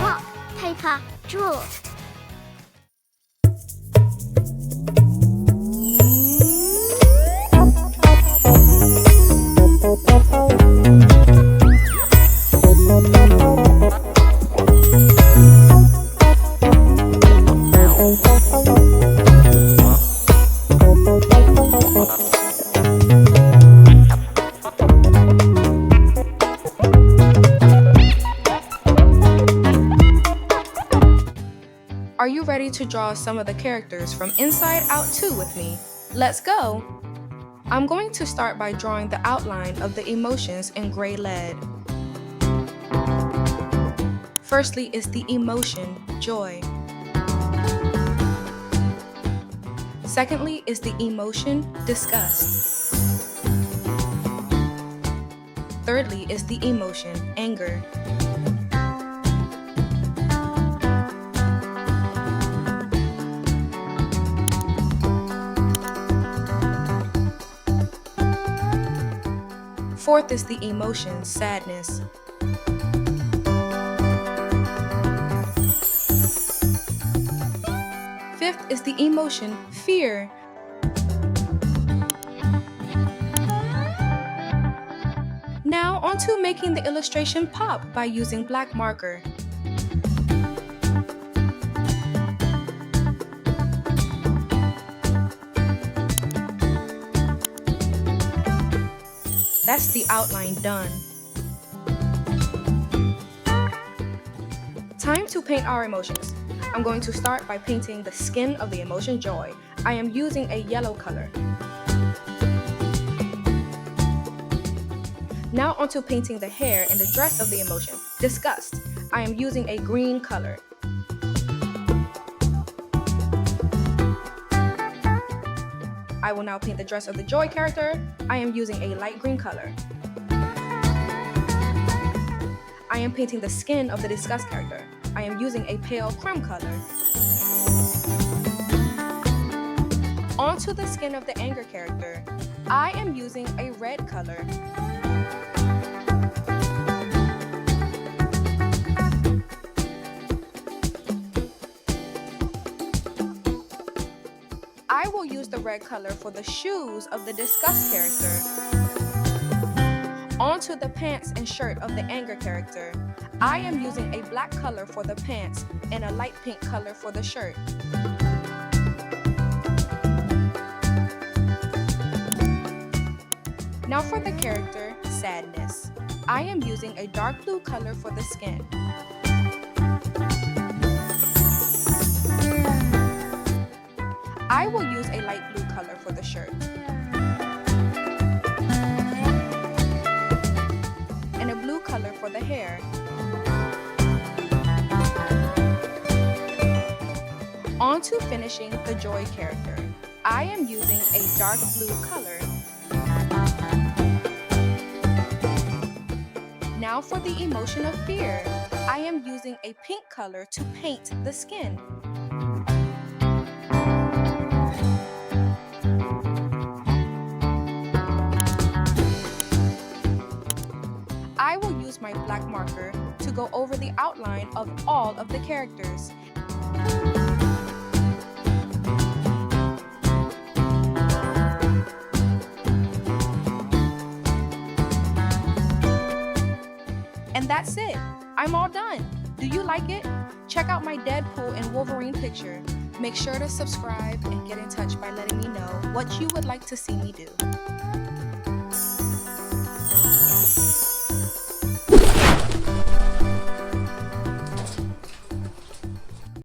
Rock, paper, draw. Are you ready to draw some of the characters from Inside Out 2 with me? Let's go! I'm going to start by drawing the outline of the emotions in gray lead. Firstly is the emotion, joy. Secondly is the emotion, disgust. Thirdly is the emotion, anger. Fourth is the emotion, sadness. Fifth is the emotion, fear. Now on to making the illustration pop by using black marker. That's the outline done. Time to paint our emotions. I'm going to start by painting the skin of the emotion joy. I am using a yellow color. Now onto painting the hair and the dress of the emotion, disgust. I am using a green color. I will now paint the dress of the joy character. I am using a light green color. I am painting the skin of the disgust character. I am using a pale creme color. Onto the skin of the anger character. I am using a red color. I will use the red color for the shoes of the disgust character. Onto the pants and shirt of the anger character. I am using a black color for the pants and a light pink color for the shirt. Now for the character, sadness. I am using a dark blue color for the skin. I will use a light blue color for the shirt. And a blue color for the hair. On to finishing the joy character. I am using a dark blue color. Now for the emotion of fear. I am using a pink color to paint the skin. I will use my black marker to go over the outline of all of the characters. And that's it. I'm all done. Do you like it? Check out my Deadpool and Wolverine picture. Make sure to subscribe and get in touch by letting me know what you would like to see me do.